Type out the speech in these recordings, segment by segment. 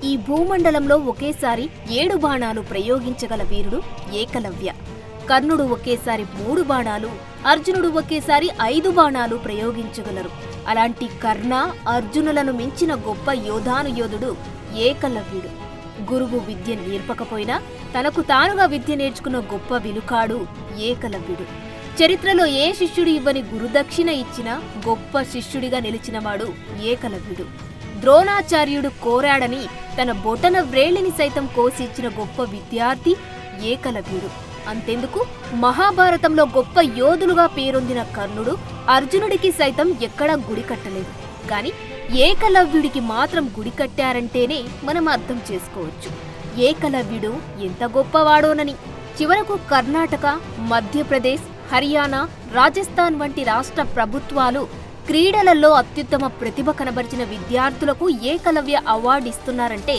ఈ భూమండలంలో ఒకేసారి 7 బాణాలు ప్రయోగించగల వీరుడు ఏకలవ్య. కర్ణుడు ఒకేసారి 3 బాణాలు, అర్జునుడు ఒకేసారి 5 బాణాలు ప్రయోగించగలరు. అలాంటి కర్ణ, అర్జునులను మించిన గొప్ప యోధుడు ఏకలవ్యుడు. గురువు విద్య నేర్పకపోయినా తనకు తానుగా విద్య నేర్చుకున్న గొప్ప విలుకాడు ఏకలవ్యుడు. చరిత్రలో ఏ శిష్యుడు ఇవ్వని గురుదక్షిణ ఇచ్చిన గొప్ప శిష్యుడిగా నిలిచినవాడు ఏకలవ్యుడు. ద్రోణాచార్యుడు కోరాడని తన బొటన వ్రేలిని సైతం కోసి ఇచ్చిన గొప్ప విద్యార్థి ఏకలవ్యుడు. అంతెందుకు, మహాభారతంలో గొప్ప యోధులుగా పేరొందిన కర్ణుడు అర్జునుడికి సైతం ఎక్కడా గుడి కట్టలేదు. కాని ఏకలవ్యుడికి మాత్రం గుడి కట్టారంటేనే మనం అర్థం చేసుకోవచ్చు ఏకలవ్యుడు ఎంత గొప్పవాడోనని. చివరకు కర్ణాటక, మధ్యప్రదేశ్, హర్యానా, రాజస్థాన్ వంటి రాష్ట్ర ప్రభుత్వాలు క్రీడలలో అత్యుత్తమ ప్రతిభ కనబరిచిన విద్యార్థులకు ఏకలవ్య అవార్డు ఇస్తున్నారంటే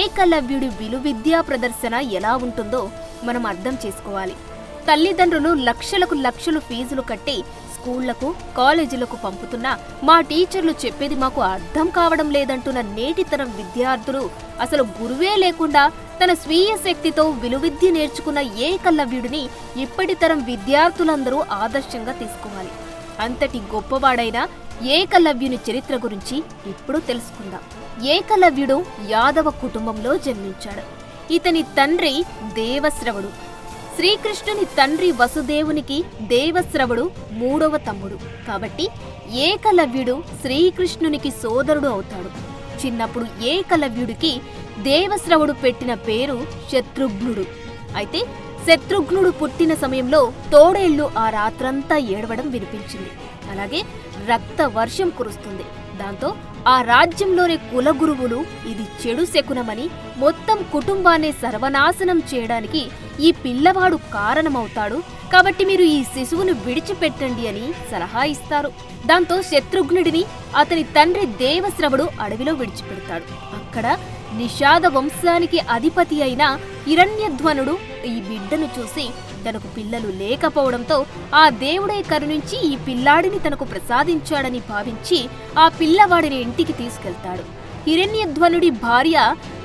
ఏకలవ్యుడి విలువిద్యా ప్రదర్శన ఎలా ఉంటుందో మనం అర్థం చేసుకోవాలి. తల్లిదండ్రులు లక్షలు ఫీజులు కట్టి స్కూళ్లకు, కాలేజీలకు పంపుతున్నా మా టీచర్లు చెప్పేది మాకు అర్థం కావడం లేదంటున్న నేటితరం విద్యార్థులు అసలు గురువే లేకుండా తన స్వీయ శక్తితో విలువిద్య నేర్చుకున్న ఏకలవ్యుడిని ఇప్పటి తరం విద్యార్థులందరూ ఆదర్శంగా తీసుకోవాలి. అంతటి గొప్పవాడైన ఏకలవ్యుని చరిత్ర గురించి ఇప్పుడు తెలుసుకుందాం. ఏకలవ్యుడు యాదవ కుటుంబంలో జన్మించాడు. ఇతని తండ్రి దేవశ్రవుడు. శ్రీకృష్ణుని తండ్రి వసుదేవునికి దేవశ్రవుడు 3వ తమ్ముడు. కాబట్టి ఏకలవ్యుడు శ్రీకృష్ణునికి సోదరుడు అవుతాడు. చిన్నప్పుడు ఏకలవ్యుడికి దేవశ్రవుడు పెట్టిన పేరు శత్రుఘ్నుడు. అయితే శత్రుఘ్నుడు పుట్టిన సమయంలో తోడేళ్లు ఆ రాత్రంతా ఏడవడం వినిపించింది. అలాగే రక్త వర్షం కురుస్తుంది. దాంతో ఆ రాజ్యంలోని కులగురువులు ఇది చెడు శకునమని మొత్తం కుటుంబాన్ని సర్వనాశనం చేయడానికి ఈ పిల్లవాడు కారణమవుతాడు, కాబట్టి మీరు ఈ శిశువును విడిచిపెట్టండి అని సలహా ఇస్తారు. దాంతో శత్రుఘ్నుడిని అతని తండ్రి దేవశ్రవుడు అడవిలో విడిచిపెడతాడు. అక్కడ నిషాద వంశానికి అధిపతి అయిన హిరణ్యధ్వనుడు ఈ బిడ్డను చూసి తనకు పిల్లలు లేకపోవడంతో ఆ దేవుడే కరుణించి ఈ పిల్లాడిని తనకు ప్రసాదించాడని భావించి ఆ పిల్లవాడిని ఇంటికి తీసుకెళ్తాడు. హిరణ్యధ్వనుడి భార్య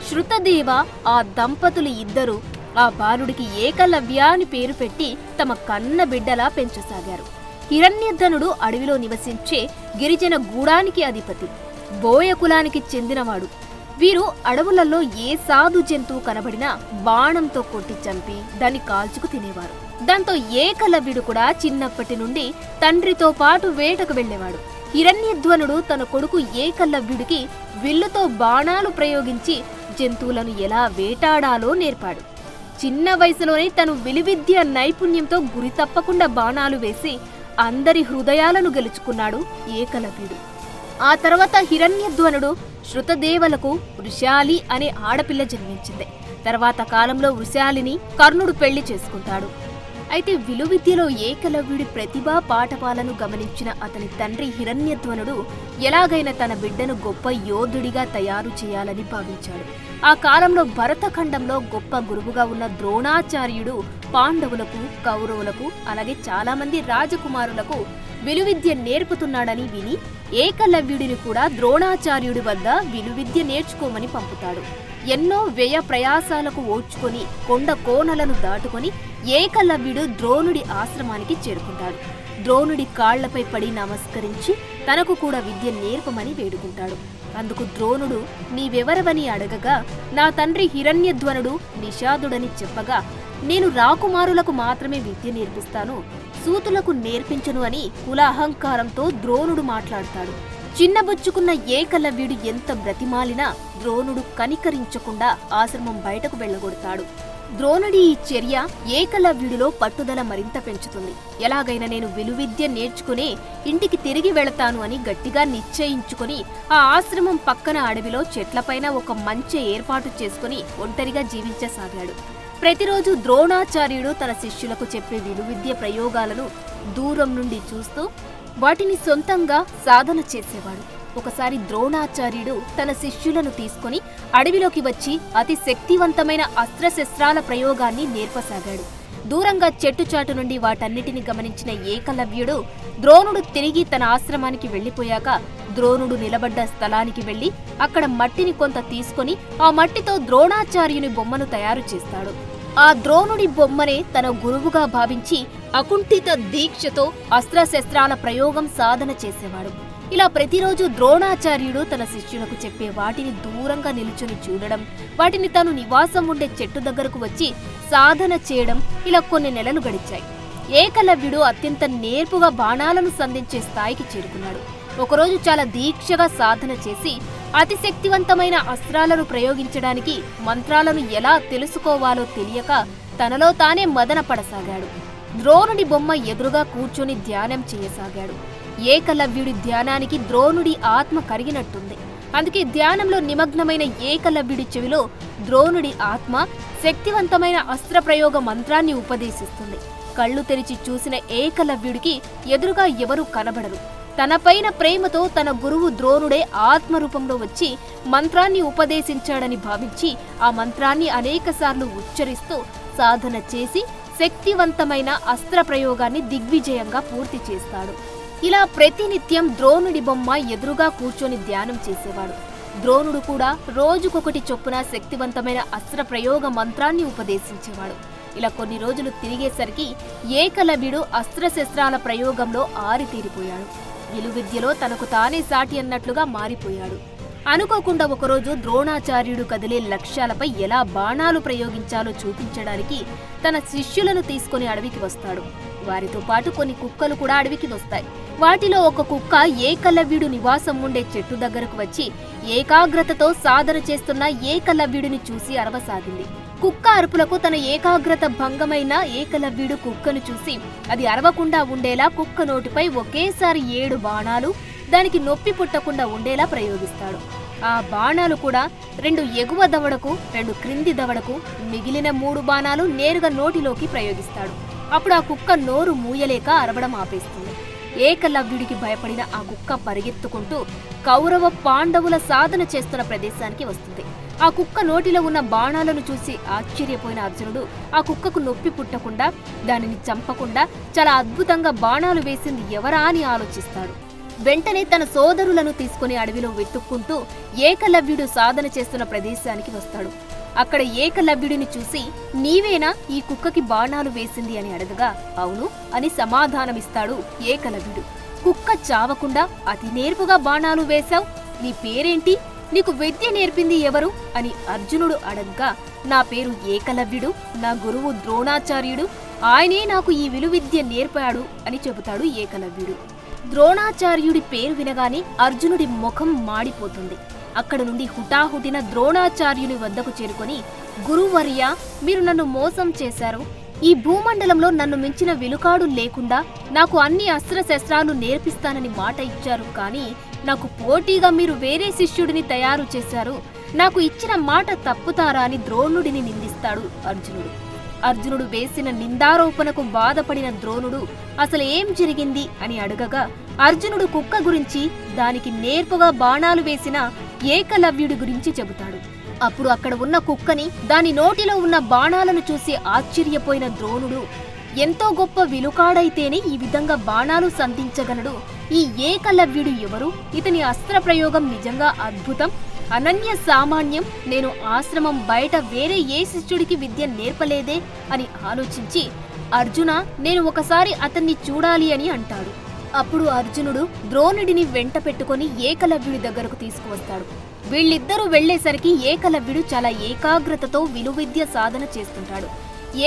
శృతదేవ ఆ దంపతులు ఇద్దరు ఆ బాలుడికి ఏకలవ్య అని పేరు పెట్టి తమ కన్న బిడ్డలా పెంచసాగారు. హిరణ్యధ్వనుడు అడవిలో నివసించే గిరిజన గూడానికి అధిపతి, బోయ కులానికి చెందినవాడు. వీరు అడవులలో ఏ సాధు జంతువు కనబడినా బాణంతో కొట్టి చంపి దాన్ని కాల్చుకు తినేవారు. దాంతో ఏకలవ్యుడు కూడా చిన్నప్పటి నుండి తండ్రితో పాటు వేటకు వెళ్లేవాడు. హిరణ్యధ్వనుడు తన కొడుకు ఏకలవ్యుడికి విల్లుతో బాణాలు ప్రయోగించి జంతువులను ఎలా వేటాడాలో నేర్పాడు. చిన్న వయసులోనే తను విలువిద్య నైపుణ్యంతో గురి తప్పకుండా బాణాలు వేసి అందరి హృదయాలను గెలుచుకున్నాడు ఏకలవ్యుడు. ఆ తర్వాత హిరణ్యధ్వనుడు శృతదేవలకు వృషాలి అనే ఆడపిల్ల జన్మించింది. తర్వాత కాలంలో వృషాలిని కర్ణుడు పెళ్లి చేసుకుంటాడు. అయితే విలువిద్యలో ఏకలవ్యుడి ప్రతిభా పాఠపాలను గమనించిన అతని తండ్రి హిరణ్యధ్వనుడు ఎలాగైనా తన బిడ్డను గొప్ప యోధుడిగా తయారు చేయాలని భావించాడు. ఆ కాలంలో భరతఖండంలో గొప్ప గురువుగా ఉన్న ద్రోణాచార్యుడు పాండవులకు, కౌరవులకు, అలాగే చాలా మంది రాజకుమారులకు విలువిద్య నేర్పుతున్నాడని విని ఏకలవ్యుడిని కూడా ద్రోణాచార్యుడి వద్ద విలువిద్య నేర్చుకోమని పంపుతాడు. ఎన్నో వ్యయ ప్రయాసాలకు ఓర్చుకొని కొండ కోనలను దాటుకొని ఏకలవ్యుడు ద్రోణుడి ఆశ్రమానికి చేరుకుంటాడు. ద్రోణుడి కాళ్లపై పడి నమస్కరించి తనకు కూడా విద్య నేర్పమని వేడుకుంటాడు. అందుకు ద్రోణుడు నీవెవరవని అడగగా నా తండ్రి హిరణ్యధ్వనుడు నిషాదుడని చెప్పగా నేను రాకుమారులకు మాత్రమే విద్య నేర్పిస్తాను, సూతులకు నేర్పించను అని కుల అహంకారంతో ద్రోణుడు మాట్లాడతాడు. చిన్నబుచ్చుకున్న ఏకలవ్యుడు ఎంత బ్రతిమాలినా ద్రోణుడు కనికరించకుండా ఆశ్రమం బయటకు వెళ్లగొడతాడు. ద్రోణుడి ఈ చర్య ఏకలవ్యుడిలో పట్టుదల మరింత పెంచుతుంది. ఎలాగైనా నేను విలువిద్య నేర్చుకుని ఇంటికి తిరిగి వెళతాను అని గట్టిగా నిశ్చయించుకుని ఆ ఆశ్రమం పక్కన అడవిలో చెట్లపైన ఒక మంచె ఏర్పాటు చేసుకుని ఒంటరిగా జీవించసాగాడు. ప్రతిరోజు ద్రోణాచార్యుడు తన శిష్యులకు చెప్పే విలువిద్య ప్రయోగాలను దూరం నుండి చూస్తూ వాటిని సొంతంగా సాధన చేసేవాడు. ఒకసారి ద్రోణాచార్యుడు తన శిష్యులను తీసుకుని అడవిలోకి వచ్చి అతి శక్తివంతమైన అస్త్రశస్త్రాల ప్రయోగాన్ని నేర్పసాగాడు. దూరంగా చెట్టుచాటు నుండి వాటన్నిటిని గమనించిన ఏకలవ్యుడు ద్రోణుడు తిరిగి తన ఆశ్రమానికి వెళ్లిపోయాక ద్రోణుడు నిలబడ్డ స్థలానికి వెళ్లి అక్కడ మట్టిని కొంత తీసుకొని ఆ మట్టితో ద్రోణాచార్యుని బొమ్మను తయారు చేస్తాడు. ఆ ద్రోణుడి బొమ్మనే తన గురువుగా భావించి అకుంఠిత దీక్షతో అస్త్రశస్త్రాల ప్రయోగం సాధన చేసేవాడు. ఇలా ప్రతిరోజు ద్రోణాచార్యుడు తన శిష్యులకు చెప్పే వాటిని దూరంగా నిలుచుని చూడడం, వాటిని తాను నివాసం ఉండే చెట్టు దగ్గరకు వచ్చి సాధన చేయడం ఇలా కొన్ని నెలలు గడిచాయి. ఏకలవ్యుడు అత్యంత నేర్పుగా బాణాలను సంధించే స్థాయికి చేరుకున్నాడు. ఒకరోజు చాలా దీక్షగా సాధన చేసి అతి శక్తివంతమైన అస్త్రాలను ప్రయోగించడానికి మంత్రాలను ఎలా తెలుసుకోవాలో తెలియక తనలో తానే మదన పడసాగాడు. ద్రోణుడి బొమ్మ ఎదురుగా కూర్చొని ధ్యానం చేయసాగాడు. ఏకలవ్యుడి ధ్యానానికి ద్రోణుడి ఆత్మ కరిగినట్టుంది. అందుకే ధ్యానంలో నిమగ్నమైన ఏకలవ్యుడి చెవిలో ద్రోణుడి ఆత్మ శక్తివంతమైన అస్త్రప్రయోగ మంత్రాన్ని ఉపదేశిస్తుంది. కళ్ళు తెరిచి చూసిన ఏకలవ్యుడికి ఎదురుగా ఎవరూ కనబడరు. తనపైన ప్రేమతో తన గురువు ద్రోణుడే ఆత్మరూపంలో వచ్చి మంత్రాన్ని ఉపదేశించాడని భావించి ఆ మంత్రాన్ని అనేకసార్లు ఉచ్చరిస్తూ సాధన చేసి శక్తివంతమైన అస్త్ర ప్రయోగాన్ని దిగ్విజయంగా పూర్తి చేస్తాడు. ఇలా ప్రతినిత్యం ద్రోణుడి బొమ్మ ఎదురుగా కూర్చొని ధ్యానం చేసేవాడు. ద్రోణుడు కూడా రోజుకొకటి చొప్పున శక్తివంతమైన అస్త్ర ప్రయోగ మంత్రాన్ని ఉపదేశించేవాడు. ఇలా కొన్ని రోజులు తిరిగేసరికి ఏకలవ్యుడు అస్త్రశస్త్రాల ప్రయోగంలో ఆరితేరిపోయాడు. విలువిద్యలో తనకు తానే సాటి అన్నట్లుగా మారిపోయాడు. అనుకోకుండా ఒకరోజు ద్రోణాచార్యుడు కదిలే లక్ష్యాలపై ఎలా బాణాలు ప్రయోగించాలో చూపించడానికి తన శిష్యులను తీసుకుని అడవికి వస్తాడు. వారితో పాటు కొన్ని కుక్కలు కూడా అడవికి వస్తాయి. వాటిలో ఒక కుక్క ఏకలవ్యుడు నివాసం ఉండే చెట్టు దగ్గరకు వచ్చి ఏకాగ్రతతో సాధన చేస్తున్న ఏకలవ్యుడిని చూసి అరవసాగింది. కుక్క అరుపులకు తన ఏకాగ్రత భంగమైన ఏకలవ్యుడు కుక్కను చూసి అది అరవకుండా ఉండేలా కుక్క నోటిపై ఒకేసారి 7 బాణాలు దానికి నొప్పి పుట్టకుండా ఉండేలా ప్రయోగిస్తాడు. ఆ బాణాలు కూడా 2 ఎగువ దవడకు, 2 క్రింది దవడకు, మిగిలిన 3 బాణాలు నేరుగా నోటిలోకి ప్రయోగిస్తాడు. అప్పుడు ఆ కుక్క నోరు మూయలేక అరవడం ఆపేస్తుంది. ఏకలవ్యుడికి భయపడిన ఆ కుక్క పరిగెత్తుకుంటూ కౌరవ పాండవుల సాధన చేస్తున్న ప్రదేశానికి వస్తుంది. ఆ కుక్క నోటిలో ఉన్న బాణాలను చూసి ఆశ్చర్యపోయిన అర్జునుడు ఆ కుక్కకు నొప్పి పుట్టకుండా దానిని చంపకుండా చాలా అద్భుతంగా బాణాలు వేసింది ఎవరా అని ఆలోచిస్తాడు. వెంటనే తన సోదరులను తీసుకుని అడవిలో వెతుక్కుంటూ ఏకలవ్యుడు సాధన చేస్తున్న ప్రదేశానికి వస్తాడు. అక్కడ ఏకలవ్యుడిని చూసి నీవేనా ఈ కుక్కకి బాణాలు వేసింది అని అడగగా అవును అని సమాధానమిస్తాడు ఏకలవ్యుడు. కుక్క చావకుండా అతి నేర్పుగా బాణాలు వేశావు, నీ పేరేంటి, నీకు విద్య నేర్పింది ఎవరు అని అర్జునుడు అడగ్గా నా పేరు ఏకలవ్యుడు, నా గురువు ద్రోణాచార్యుడు, ఆయనే నాకు ఈ విలువిద్య నేర్పాడు అని చెబుతాడు ఏకలవ్యుడు. ద్రోణాచార్యుడి పేరు వినగానే అర్జునుడి ముఖం మాడిపోతుంది. అక్కడ నుండి హుటాహుటిన ద్రోణాచార్యుని వద్దకు చేరుకొని గురువర్య, మీరు నన్ను మోసం చేశారు. ఈ భూమండలంలో నన్ను మించిన విలుకాడు లేకుండా నాకు అన్ని అస్త్రశస్త్రాలు నేర్పిస్తానని మాట ఇచ్చారు. కానీ నాకు పోటీగా మీరు వేరే శిష్యుడిని తయారు చేశారు. నాకు ఇచ్చిన మాట తప్పుతారా అని ద్రోణుడిని నిందిస్తాడు అర్జునుడు. అర్జునుడు వేసిన నిందారోపణకు బాధపడిన ద్రోణుడు అసలు ఏం జరిగింది అని అడగగా అర్జునుడు కుక్క గురించి, దానికి నేర్పుగా బాణాలు వేసిన ఏకలవ్యుడి గురించి చెబుతాడు. అప్పుడు అక్కడ ఉన్న కుక్కని, దాని నోటిలో ఉన్న బాణాలను చూసి ఆశ్చర్యపోయిన ద్రోణుడు ఎంతో గొప్ప విలుకాడైతేనే ఈ విధంగా బాణాలు సంధించగలడు, ఈ ఏకలవ్యుడు ఎవరు, ఇతని అస్త్ర ప్రయోగం నిజంగా అద్భుతం, అనన్య సామాన్యం, నేను ఆశ్రమం బయట వేరే ఏ శిష్యుడికి విద్య నేర్పలేదే అని ఆలోచించి అర్జున, నేను ఒకసారి అతన్ని చూడాలి అని అంటాడు. అప్పుడు అర్జునుడు ద్రోణుడిని వెంట పెట్టుకుని ఏకలవ్యుడి దగ్గరకు తీసుకువస్తాడు. వీళ్ళిద్దరూ వెళ్లేసరికి ఏకలవ్యుడు చాలా ఏకాగ్రతతో విలువిద్య సాధన చేస్తుంటాడు.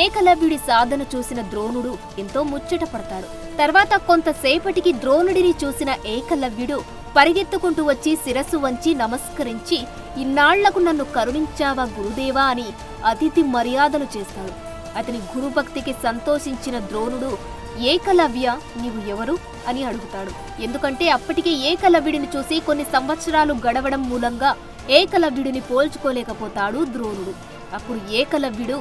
ఏకలవ్యుడి సాధన చూసిన ద్రోణుడు ఎంతో ముచ్చట పడతాడు. తర్వాత కొంతసేపటికి ద్రోణుడిని చూసిన ఏకలవ్యుడు పరిగెత్తుకుంటూ వచ్చి శిరస్సు వంచి నమస్కరించి ఇన్నాళ్లకు నన్ను కరుణించావా గురుదేవా అని అతిథి మర్యాదలు చేస్తాడు. అతని గురుభక్తికి సంతోషించిన ద్రోణుడు ఏకలవ్య, నీవు ఎవరు అని అడుగుతాడు. ఎందుకంటే అప్పటికే ఏకలవ్యుడిని చూసి కొన్ని సంవత్సరాలు గడవడం మూలంగా ఏకలవ్యుడిని పోల్చుకోలేకపోతాడు ద్రోణుడు. అప్పుడు ఏకలవ్యుడు,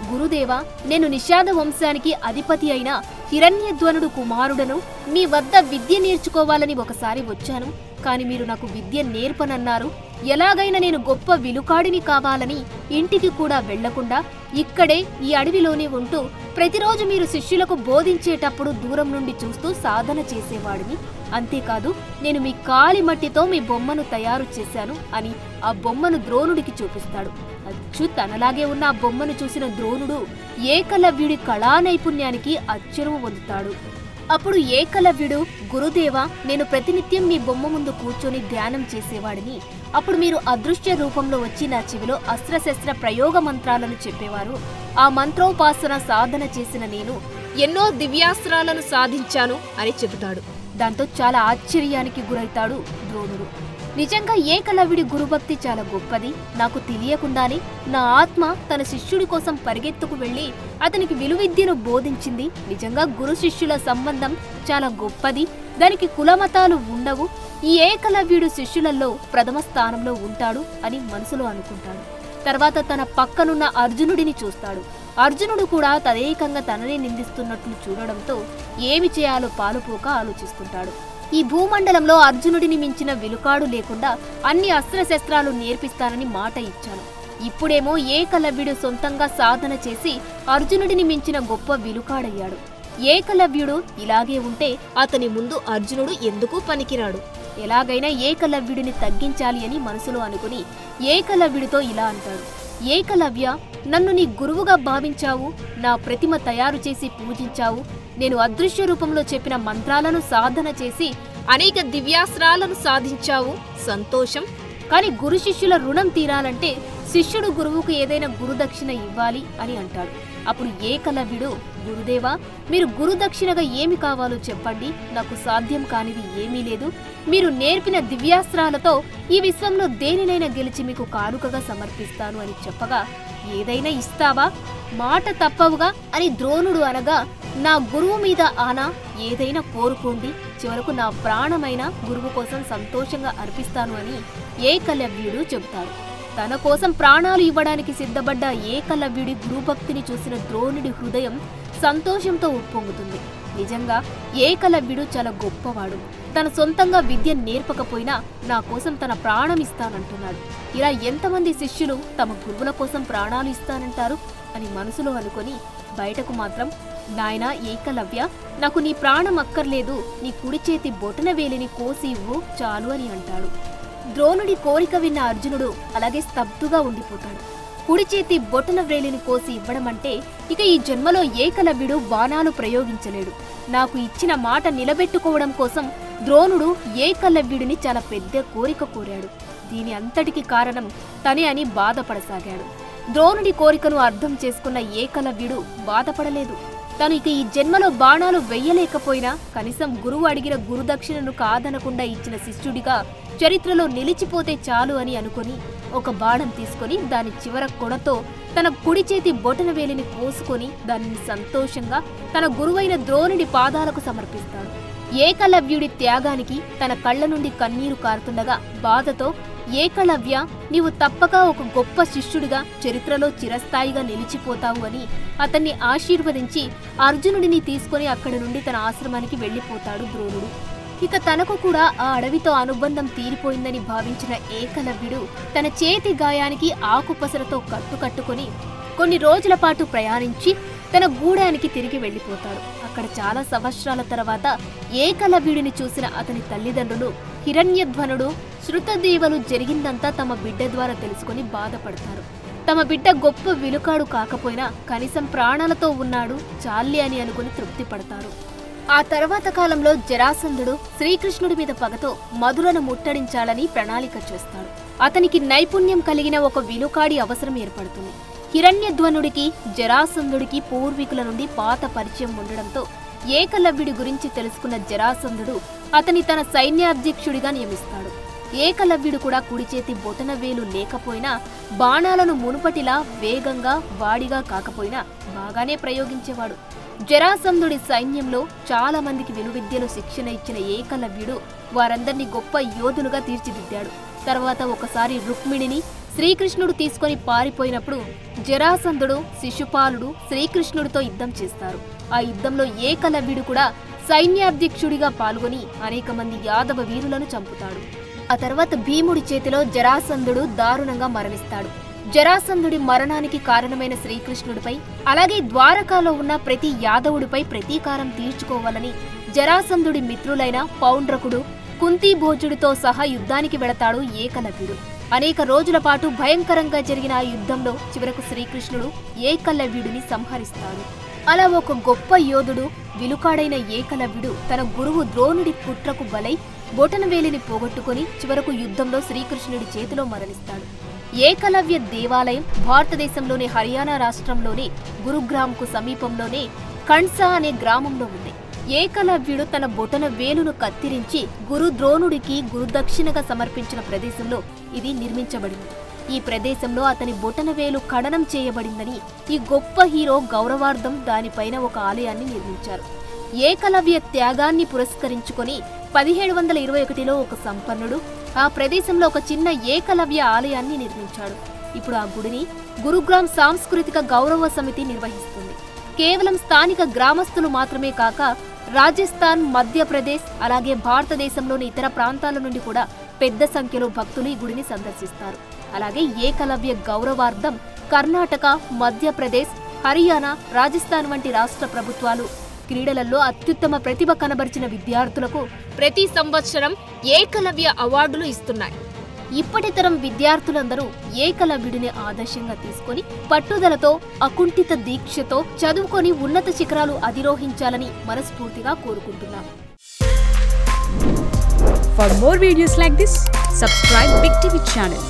గురుదేవా, నేను నిషాద వంశానికి అధిపతి అయిన హిరణ్యధ్వనుడు కుమారుడను, మీ వద్ద విద్య నేర్చుకోవాలని ఒకసారి వచ్చాను. కాని మీరు నాకు విద్య నేర్పనన్నారు. ఎలాగైనా నేను గొప్ప విలుకాడిని కావాలని ఇంటికి కూడా వెళ్లకుండా ఇక్కడే ఈ అడవిలోనే ఉంటూ ప్రతిరోజు మీరు శిష్యులకు బోధించేటప్పుడు దూరం నుండి చూస్తూ సాధన చేసేవాడిని. అంతేకాదు నేను మీ కాలి మట్టితో మీ బొమ్మను తయారు చేశాను అని ఆ బొమ్మను ద్రోణుడికి చూపిస్తాడు. అచ్చు తనలాగే ఉన్న ఆ బొమ్మను చూసిన ద్రోణుడు ఏకలవ్యుడి కళా నైపుణ్యానికి అచ్చరువు పొందుతాడు. అప్పుడు ఏకలవ్యుడు, గురుదేవా, నేను ప్రతినిత్యం మీ బొమ్మ ముందు కూర్చొని ధ్యానం చేసేవాడిని. అప్పుడు మీరు అదృశ్య రూపంలో వచ్చి నా చెవిలో అస్త్రశస్త్ర ప్రయోగ మంత్రాలను చెప్పేవారు. ఆ మంత్రోపాసన సాధన చేసిన నేను ఎన్నో దివ్యాస్త్రాలను సాధించాను అని చెబుతాడు. దాంతో చాలా ఆశ్చర్యానికి గురైతాడు ద్రోణుడు. నిజంగా ఏకలవ్యుడి గురుభక్తి చాలా గొప్పది. నాకు తెలియకుండానే నా ఆత్మ తన శిష్యుడి కోసం పరిగెత్తుకు వెళ్లి అతనికి విలువిద్యను బోధించింది. నిజంగా గురు శిష్యుల సంబంధం చాలా గొప్పది. దానికి కులమతాలు ఉండవు. ఈ ఏకలవ్యుడు శిష్యులలో ప్రథమ స్థానంలో ఉంటాడు అని మనసులో అనుకుంటాడు. తర్వాత తన పక్కనున్న అర్జునుడిని చూస్తాడు. అర్జునుడు కూడా తదేకంగా తననే నిందిస్తున్నట్లు చూడడంతో ఏమి చేయాలో పాలుపోక ఆలోచిస్తుంటాడు. ఈ భూమండలంలో అర్జునుడిని మించిన విలుకాడు లేకుండా అన్ని అస్త్రశస్త్రాలు నేర్పిస్తానని మాట ఇచ్చాను. ఇప్పుడేమో ఏకలవ్యుడు సొంతంగా సాధన చేసి అర్జునుడిని మించిన గొప్ప విలుకాడయ్యాడు. ఏకలవ్యుడు ఇలాగే ఉంటే అతని ముందు అర్జునుడు ఎందుకు పనికిరాడు. ఎలాగైనా ఏకలవ్యుడిని తగ్గించాలి అని మనసులో అనుకుని ఏకలవ్యుడితో ఇలా అంటాడు. ఏకలవ్య, నన్ను నీ గురువుగా భావించావు. నా ప్రతిమ తయారు చేసి పూజించావు. నేను అదృశ్య రూపంలో చెప్పిన మంత్రాలను సాధన చేసి అనేక దివ్యాస్త్రాలను సాధించావు. సంతోషం. కాని గురు శిష్యుల రుణం తీరాలంటే శిష్యుడు గురువుకు ఏదైనా గురుదక్షిణ ఇవ్వాలి అని అంటాడు. అప్పుడు ఏకలవ్యుడు, గురుదేవా, మీరు గురుదక్షిణగా ఏమి కావాలో చెప్పండి. నాకు సాధ్యం కానిది ఏమీ లేదు. మీరు నేర్పిన దివ్యాస్త్రాలతో ఈ విశ్వంలో దేనినైనా గెలిచి మీకు కానుకగా సమర్పిస్తాను అని చెప్పగా, ఏదైనా ఇస్తావా? మాట తప్పవుగా అని ద్రోణుడు అనగా, నా గురువు మీద ఆనా, ఏదైనా కోరుకోండి. చివరకు నా ప్రాణమైన గురువు కోసం సంతోషంగా అర్పిస్తాను అని ఏకలవ్యుడు చెబుతాడు. తన కోసం ప్రాణాలు ఇవ్వడానికి సిద్ధపడ్డ ఏకలవ్యుడి గురుభక్తిని చూసిన ద్రోణుడి హృదయం సంతోషంతో ఉప్పొంగుతుంది. నిజంగా ఏకలవ్యుడు చాలా గొప్పవాడు. తన సొంతంగా విద్య నేర్పకపోయినా నా కోసం తన ప్రాణం ఇస్తానంటున్నాడు. ఇలా ఎంతమంది శిష్యులు తమ గురువుల కోసం ప్రాణాలు ఇస్తానంటారు అని మనసులో అనుకొని బయటకు మాత్రం, నాయనా ఏకలవ్య, నాకు నీ ప్రాణం అక్కర్లేదు. నీ కుడి చేతి బొటన వేలిని కోసి ఇవ్వు చాలు అని అంటాడు. ద్రోణుడి కోరిక విన్న అర్జునుడు అలాగే స్తబ్దుగా ఉండిపోతాడు. కుడి చేతి బొటన వ్రేలిని కోసి ఇవ్వడం అంటే ఇక ఈ జన్మలో ఏకలవ్యుడు బాణాలు ప్రయోగించలేడు. నాకు ఇచ్చిన మాట నిలబెట్టుకోవడం కోసం ద్రోణుడు ఏకలవ్యుడిని చాలా పెద్ద కోరిక కోరాడు. దీని అంతటికి కారణం తనే అని బాధపడసాగాడు. ద్రోణుడి కోరికను అర్థం చేసుకున్న ఏకలవ్యుడు బాధపడలేదు. తను ఇక ఈ జన్మలో బాణాలు వెయ్యలేకపోయినా కనీసం గురువు అడిగిన గురుదక్షిణను కాదనకుండా ఇచ్చిన శిష్యుడిగా చరిత్రలో నిలిచిపోతే చాలు అని అనుకుని ఒక బాణం తీసుకొని దాని చివర కొనతో తన కుడి చేతి బొటన వేలిని కోసుకొని దానిని సంతోషంగా తన గురువైన ద్రోణుడి పాదాలకు సమర్పిస్తాడు. ఏకలవ్యుడి త్యాగానికి తన కళ్ళ నుండి కన్నీరు కారుతుండగా బాధతో, ఏకలవ్య, నీవు తప్పక ఒక గొప్ప శిష్యుడిగా చరిత్రలో చిరస్థాయిగా నిలిచిపోతావు అని అతన్ని ఆశీర్వదించి అర్జునుడిని తీసుకుని అక్కడి నుండి తన ఆశ్రమానికి వెళ్లిపోతాడు ద్రోణుడు. ఇక తనకు కూడా ఆ అడవితో అనుబంధం తీరిపోయిందని భావించిన ఏకలవ్యుడు తన చేతి గాయానికి ఆకుపసరతో కట్టుకొని కొన్ని రోజుల పాటు ప్రయాణించి తన గూడానికి తిరిగి వెళ్లిపోతాడు. అక్కడ చాలా సంవత్సరాల తర్వాత ఏకలవ్యుడిని చూసిన అతని తల్లిదండ్రులు హిరణ్యధ్వనుడు, శృతదేవలు జరిగిందంతా తమ బిడ్డ ద్వారా తెలుసుకుని బాధపడతారు. తమ బిడ్డ గొప్ప విలుకాడు కాకపోయినా కనీసం ప్రాణాలతో ఉన్నాడు చాల్లి అని అనుకుని తృప్తి పడతారు. ఆ తర్వాత కాలంలో జరాసంధుడు శ్రీకృష్ణుడి మీద పగతో మధురను ముట్టడించాలని ప్రణాళిక చేస్తాడు. అతనికి నైపుణ్యం కలిగిన ఒక విలుకాడి అవసరం ఏర్పడుతుంది. హిరణ్యధ్వనుడికి జరాసంధుడికి పూర్వీకుల నుండి పాత పరిచయం ఉండడంతో ఏకలవ్యుడి గురించి తెలుసుకున్న జరాసంధుడు అతని తన సైన్యాధ్యక్షుడిగా నియమిస్తాడు. ఏకలవ్యుడు కూడా కుడి చేతి బొటన వేలు లేకపోయినా బాణాలను మునుపటిలా వేగంగా వాడిగా కాకపోయినా బాగానే ప్రయోగించేవాడు. జరాసంధుడి సైన్యంలో చాలా మందికి విలువిద్యలో శిక్షణ ఇచ్చిన ఏకలవ్యుడు వారందరినీ గొప్ప యోధులుగా తీర్చిదిద్దాడు. తర్వాత ఒకసారి రుక్మిణిని శ్రీకృష్ణుడు తీసుకొని పారిపోయినప్పుడు జరాసంధుడు, శిశుపాలుడు శ్రీకృష్ణుడితో యుద్ధం చేస్తారు. ఆ యుద్ధంలో ఏకలవ్యుడు కూడా సైన్యాధ్యక్షుడిగా పాల్గొని అనేక మంది యాదవ వీరులను చంపుతాడు. ఆ తర్వాత భీముడి చేతిలో జరాసంధుడు దారుణంగా మరణిస్తాడు. జరాసంధుడి మరణానికి కారణమైన శ్రీకృష్ణుడిపై అలాగే ద్వారకాలో ఉన్న ప్రతి యాదవుడిపై ప్రతీకారం తీర్చుకోవాలని జరాసంధుడి మిత్రులైన పౌండ్రకుడు, కుంతీభోజుడితో సహా యుద్ధానికి వెళతాడు ఏకలవ్యుడు. అనేక రోజుల పాటు భయంకరంగా జరిగిన ఆ యుద్ధంలో చివరకు శ్రీకృష్ణుడు ఏకలవ్యుడిని సంహరిస్తాడు. అలా ఒక గొప్ప యోధుడు, విలుకాడైన ఏకలవ్యుడు తన గురువు ద్రోణుడి కుట్రకు బలై బొటనవేలిని పోగొట్టుకుని చివరకు యుద్ధంలో శ్రీకృష్ణుడి చేతిలో మరణిస్తాడు. ఏకలవ్య దేవాలయం భారతదేశంలోని హర్యానా రాష్ట్రంలోని గురుగ్రామ్కు సమీపంలోనే కణ్సా అనే గ్రామంలో ఉంది. ఏకలవ్యుడు తన బొటన వేలును కత్తిరించి గురు ద్రోణుడికి గురుదక్షిణగా సమర్పించిన ప్రదేశంలో ఇది నిర్మించబడింది. ఈ ప్రదేశంలో అతని బొటనవేలు ఖననం చేయబడిందని ఈ గొప్ప హీరో గౌరవార్థం దానిపైన ఒక ఆలయాన్ని నిర్మించారు. ఏకలవ్య త్యాగాన్ని పురస్కరించుకొని 1721లో ఒక సంపన్నుడు ఆ ప్రదేశంలో ఒక చిన్న ఏకలవ్య ఆలయాన్ని నిర్మించాడు. ఇప్పుడు ఆ గుడిని గురుగ్రామ్ సాంస్కృతిక గౌరవ సమితి నిర్వహిస్తుంది. కేవలం స్థానిక గ్రామస్తులు మాత్రమే కాక రాజస్థాన్, మధ్యప్రదేశ్ అలాగే భారతదేశంలోని ఇతర ప్రాంతాల నుండి కూడా పెద్ద సంఖ్యలో భక్తులు ఈ గుడిని సందర్శిస్తారు. అలాగే ఏకలవ్య గౌరవార్థం కర్ణాటక, మధ్యప్రదేశ్, హర్యానా, రాజస్థాన్ వంటి రాష్ట్ర ప్రభుత్వాలు క్రీడలలో అత్యుత్తమ ప్రతిభ కనబరిచిన విద్యార్థులకు ప్రతి సంవత్సరం ఏకలవ్య అవార్డులు ఇస్తున్నాయి. ఇప్పటి తరం విద్యార్థులందరూ ఏకలవ్యుడిని ఆదర్శంగా తీసుకొని పట్టుదలతో, అకుంఠిత దీక్షతో చదువుకొని ఉన్నత శిఖరాలు అధిరోహించాలని మనస్ఫూర్తిగా కోరుకుంటున్నాం. For more videos like this, subscribe Big TV channel.